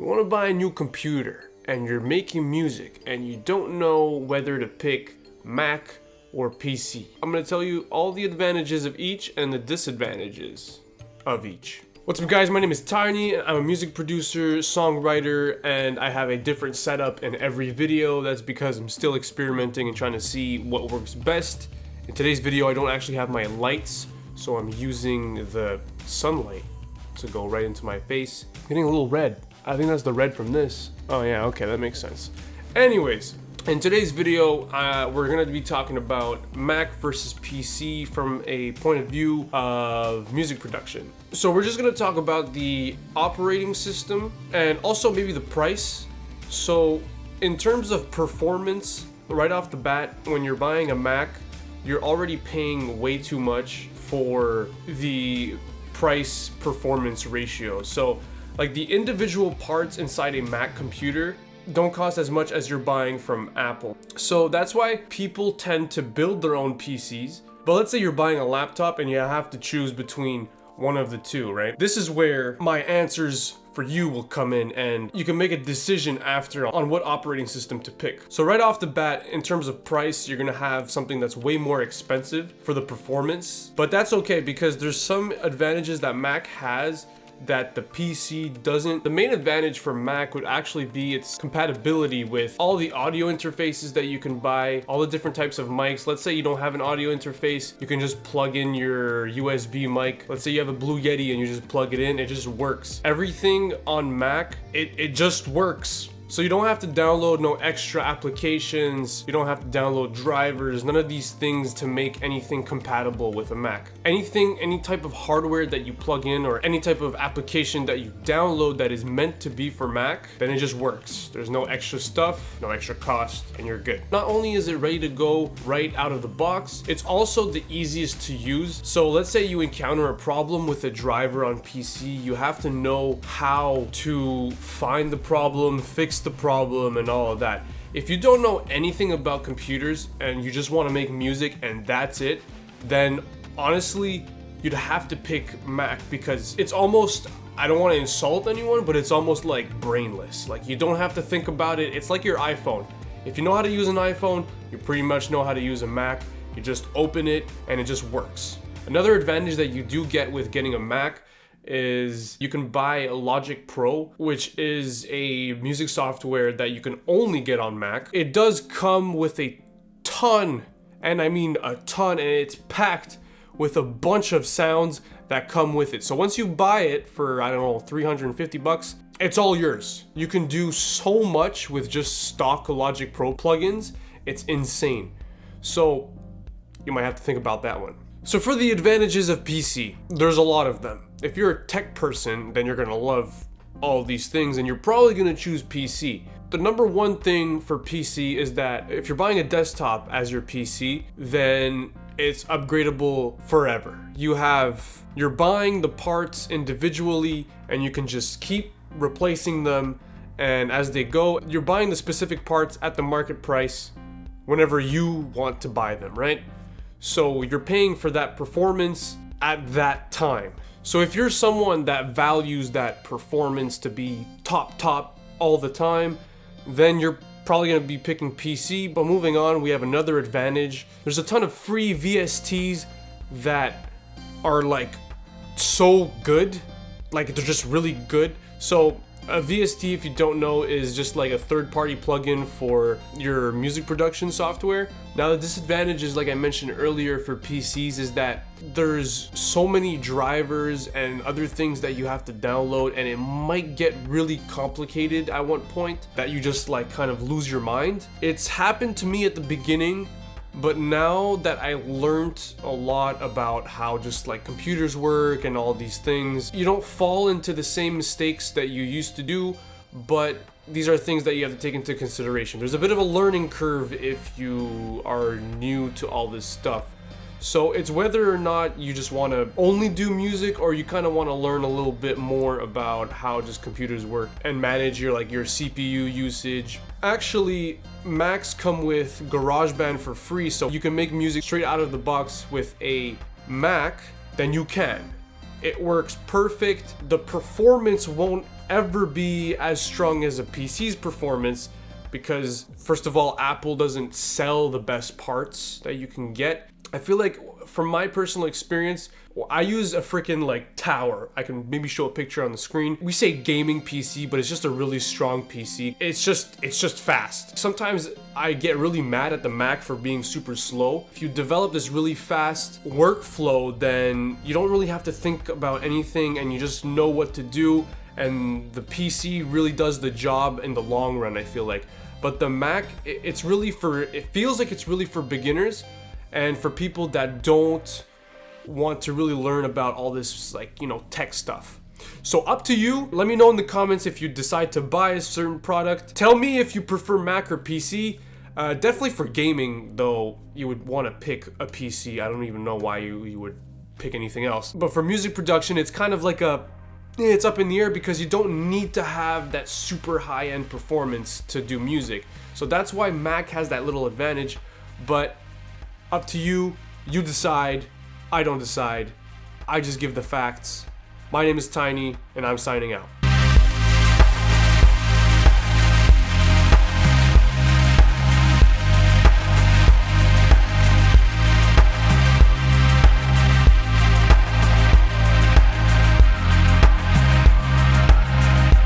You want to buy a new computer and you're making music and you don't know whether to pick Mac or PC. I'm going to tell you all the advantages of each and the disadvantages of each. What's up guys, my name is Tiny. I'm a music producer, songwriter, and I have a different setup in every video. That's because I'm still experimenting and trying to see what works best. In today's video, I don't actually have my lights, so I'm using the sunlight to go right into my face. I'm getting a little red. I think that's the red from this. Oh yeah, okay, that makes sense. Anyways, in today's video, we're gonna be talking about Mac versus PC from a point of view of music production. So we're just gonna talk about the operating system and also maybe the price. So in terms of performance, right off the bat, when you're buying a Mac, you're already paying way too much for the price performance ratio. So like the individual parts inside a Mac computer don't cost as much as you're buying from Apple. So that's why people tend to build their own PCs. But let's say you're buying a laptop and you have to choose between one of the two, right? This is where my answers for you will come in and you can make a decision after on what operating system to pick. So right off the bat, in terms of price, you're gonna have something that's way more expensive for the performance, but that's okay because there's some advantages that Mac has that the PC doesn't. The main advantage for Mac would actually be its compatibility with all the audio interfaces that you can buy, all the different types of mics. Let's say you don't have an audio interface, you can just plug in your USB mic. Let's say you have a Blue Yeti and you just plug it in, it just works. Everything on Mac, it just works. So you don't have to download no extra applications, you don't have to download drivers, none of these things to make anything compatible with a Mac. Any type of hardware that you plug in or any type of application that you download that is meant to be for Mac, then it just works. There's no extra stuff, no extra cost, and you're good. Not only is it ready to go right out of the box, it's also the easiest to use. So let's say you encounter a problem with a driver on PC, you have to know how to find the problem, fix the problem, and all of that. If you don't know anything about computers and you just want to make music and that's it, then honestly you'd have to pick Mac because it's almost, I don't want to insult anyone, but it's almost like brainless. Like you don't have to think about it. It's like your iPhone. If you know how to use an iPhone, you pretty much know how to use a Mac. You just open it and it just works. Another advantage that you do get with getting a Mac is you can buy a Logic Pro, which is a music software that you can only get on Mac. It does come with a ton, and I mean a ton, and it's packed with a bunch of sounds that come with it. So once you buy it for, I don't know, 350 bucks, it's all yours. You can do so much with just stock Logic Pro plugins. It's insane. So you might have to think about that one. So for the advantages of PC, there's a lot of them. If you're a tech person, then you're gonna love all these things and you're probably gonna choose PC. The number one thing for PC is that if you're buying a desktop as your PC, then it's upgradable forever. You're buying the parts individually and you can just keep replacing them, and as they go, you're buying the specific parts at the market price whenever you want to buy them, right? So you're paying for that performance at that time. So if you're someone that values that performance to be top all the time, then you're probably gonna be picking PC. But moving on, we have another advantage. There's a ton of free VSTs that are like so good, like they're just really good. So a VST, if you don't know, is just like a third-party plugin for your music production software. Now the disadvantages, like I mentioned earlier for PCs, is that there's so many drivers and other things that you have to download, and it might get really complicated at one point that you just like kind of lose your mind. It's happened to me at the beginning, but now that I learned a lot about how just like computers work and all these things, you don't fall into the same mistakes that you used to do, but these are things that you have to take into consideration. There's a bit of a learning curve if you are new to all this stuff. So it's whether or not you just want to only do music or you kind of want to learn a little bit more about how just computers work and manage your CPU usage. Actually, Macs come with GarageBand for free, so you can make music straight out of the box with a Mac, then you can. It works perfect. The performance won't ever be as strong as a PC's performance because, first of all, Apple doesn't sell the best parts that you can get. I feel like, from my personal experience, I use a freaking like tower. I can maybe show a picture on the screen. We say gaming PC, but it's just a really strong PC. It's just fast. Sometimes I get really mad at the Mac for being super slow. If you develop this really fast workflow, then you don't really have to think about anything and you just know what to do. And the PC really does the job in the long run, I feel like. But the Mac, it feels like it's really for beginners and for people that don't want to really learn about all this, like, you know, tech stuff. So up to you. Let me know in the comments if you decide to buy a certain product. Tell me if you prefer Mac or PC. Definitely for gaming, though, you would want to pick a PC. I don't even know why you would pick anything else. But for music production, it's kind of like it's up in the air because you don't need to have that super high-end performance to do music. So that's why Mac has that little advantage. But up to you. You decide. I don't decide. I just give the facts. My name is Tiny, and I'm signing out.